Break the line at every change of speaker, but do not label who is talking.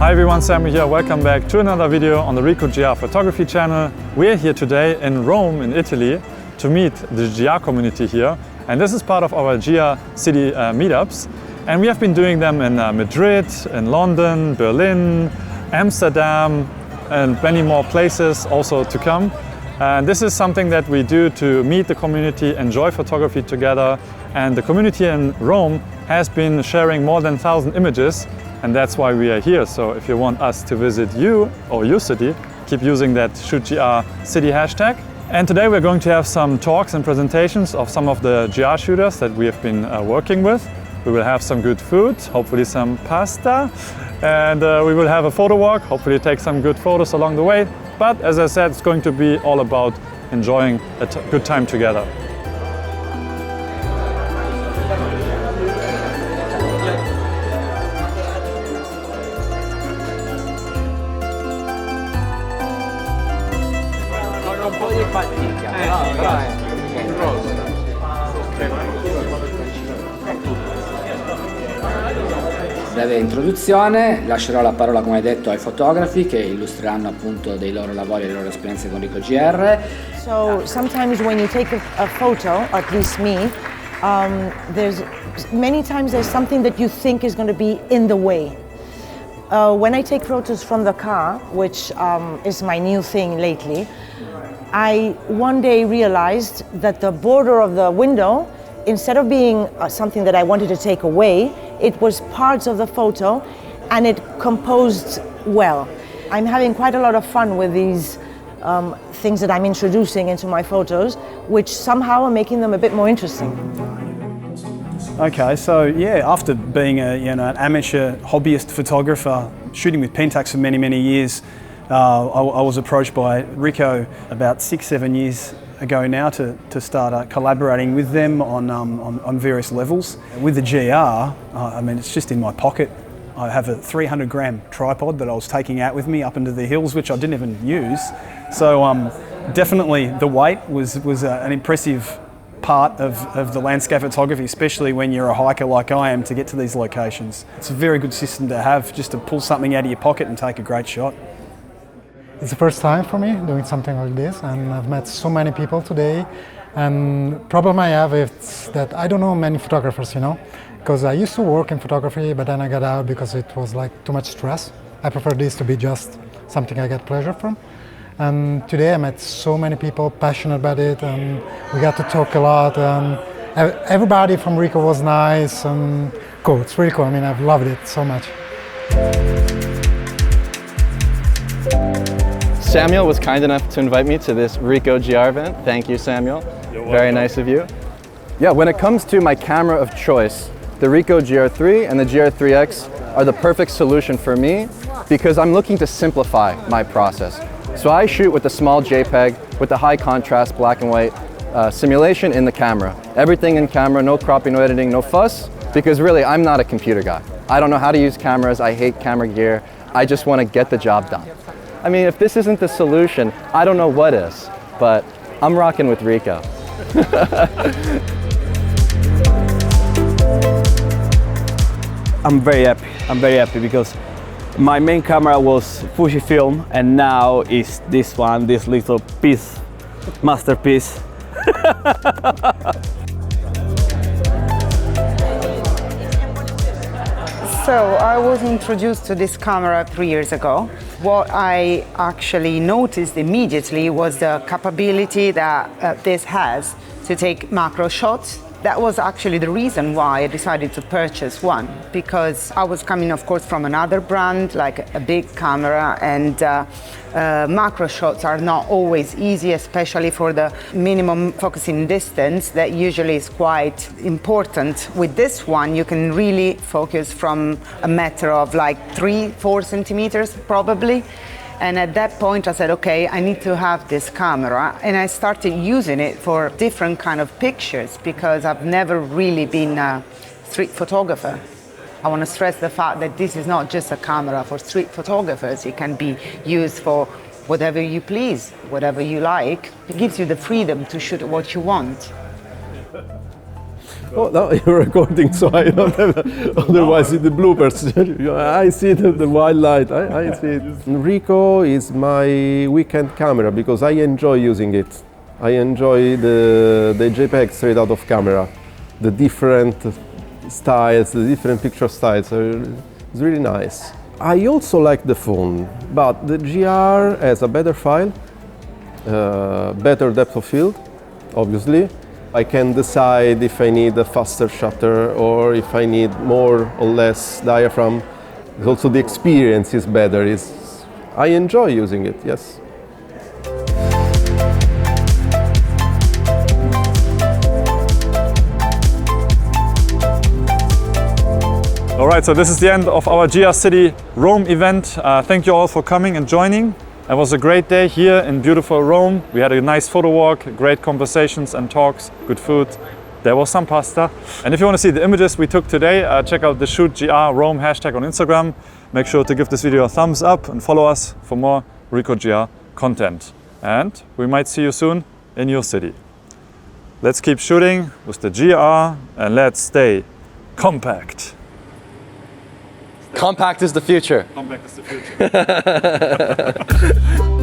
Hi everyone, Samuel here. Welcome back to another video on the Ricoh GR photography channel. We're here today in Rome, in Italy, to meet the GR community here. And this is part of our GR city meetups. And we have been doing them in Madrid, in London, Berlin, Amsterdam, and many more places also to come. And this is something that we do to meet the community, enjoy photography together. And the community in Rome has been sharing more than 1,000 images. And that's why we are here. So if you want us to visit you or your city, keep using that ShootGR city hashtag. And today we're going to have some talks and presentations of some of the GR shooters that we have been working with. We will have some good food, hopefully some pasta, and we will have a photo walk, hopefully take some good photos along the way. But as I said, it's going to be all about enjoying a good time together.
Breve introduzione, lascerò la parola come detto ai fotografi che illustreranno appunto dei loro lavori e le loro esperienze con Ricoh GR.
So sometimes when you take a photo, at least me, there's many times there's something that you think is going to be in the way. When I take photos from the car, which is my new thing lately, I one day realized that the border of the window, instead of being something that I wanted to take away, it was parts of the photo and it composed well. I'm having quite a lot of fun with these things that I'm introducing into my photos, which somehow are making them a bit more interesting.
Okay, so yeah, after being an amateur hobbyist photographer, shooting with Pentax for many years, I was approached by Ricoh about 6-7 years ago now to start collaborating with them on various levels. With the GR, I mean, it's just in my pocket. I have a 300-gram tripod that I was taking out with me up into the hills, which I didn't even use. So definitely the weight was an impressive part of the landscape photography, especially when you're a hiker like I am, to get to these locations. It's a very good system to have, just to pull something out of your pocket and take a great shot.
It's the first time for me doing something like this, and I've met so many people today. And the problem I have is that I don't know many photographers, because I used to work in photography, but then I got out because it was like too much stress. I prefer this to be just something I get pleasure from. And today I met so many people passionate about it, and we got to talk a lot. And everybody from Ricoh was nice and cool. It's really cool. I mean, I've loved it so much.
Samuel was kind enough to invite me to this Ricoh GR event. Thank you, Samuel. Very nice of you. Yeah, when it comes to my camera of choice, the Ricoh GR3 and the GR3X are the perfect solution for me because I'm looking to simplify my process. So I shoot with the small JPEG with the high contrast black and white simulation in the camera. Everything in camera, no cropping, no editing, no fuss, because really I'm not a computer guy. I don't know how to use cameras, I hate camera gear, I just want to get the job done. I mean, if this isn't the solution, I don't know what is, but I'm rocking with Ricoh.
I'm very happy because my main camera was Fujifilm and now is this one, this little piece, masterpiece.
So I was introduced to this camera 3 years ago. What I actually noticed immediately was the capability that this has to take macro shots. That was actually the reason why I decided to purchase one, because I was coming, of course, from another brand, like a big camera, and macro shots are not always easy, especially for the minimum focusing distance that usually is quite important. With this one, you can really focus from a matter of like 3-4 centimeters probably. And at that point I said, okay, I need to have this camera, and I started using it for different kind of pictures because I've never really been a street photographer. I want to stress the fact that this is not just a camera for street photographers. It can be used for whatever you please, whatever you like. It gives you the freedom to shoot what you want.
Oh, no, you're recording, so I don't have. Otherwise, in the bloopers, I see the white light. I see it. Ricoh is my weekend camera because I enjoy using it. I enjoy the JPEG straight out of camera, the different styles, the different picture styles. It's really nice. I also like the phone, but the GR has a better file, better depth of field, obviously. I can decide if I need a faster shutter or if I need more or less diaphragm. Also the experience is better. I enjoy using it, yes.
All right, so this is the end of our GR City Rome event. Thank you all for coming and joining. It was a great day here in beautiful Rome. We had a nice photo walk, great conversations and talks, good food. There was some pasta. And if you want to see the images we took today, check out the Shoot GR Rome hashtag on Instagram. Make sure to give this video a thumbs up and follow us for more Ricoh GR content. And we might see you soon in your city. Let's keep shooting with the GR and let's stay compact.
Compact is the future.
Compact is the future.